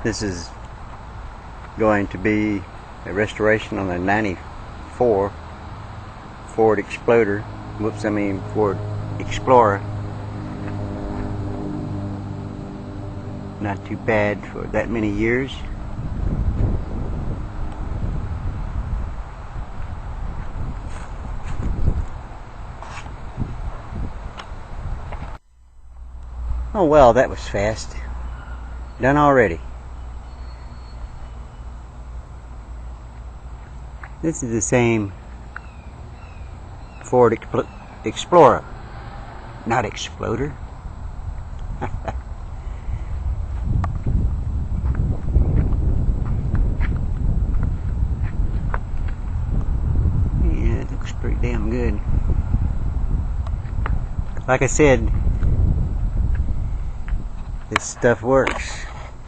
This is going to be a restoration on the 94 Ford Explorer. Ford Explorer. Not too bad for that many years. Oh well, that was fast. Done already. This is the same Ford Explorer, not Exploder. Yeah, it looks pretty damn good. Like I said, this stuff works.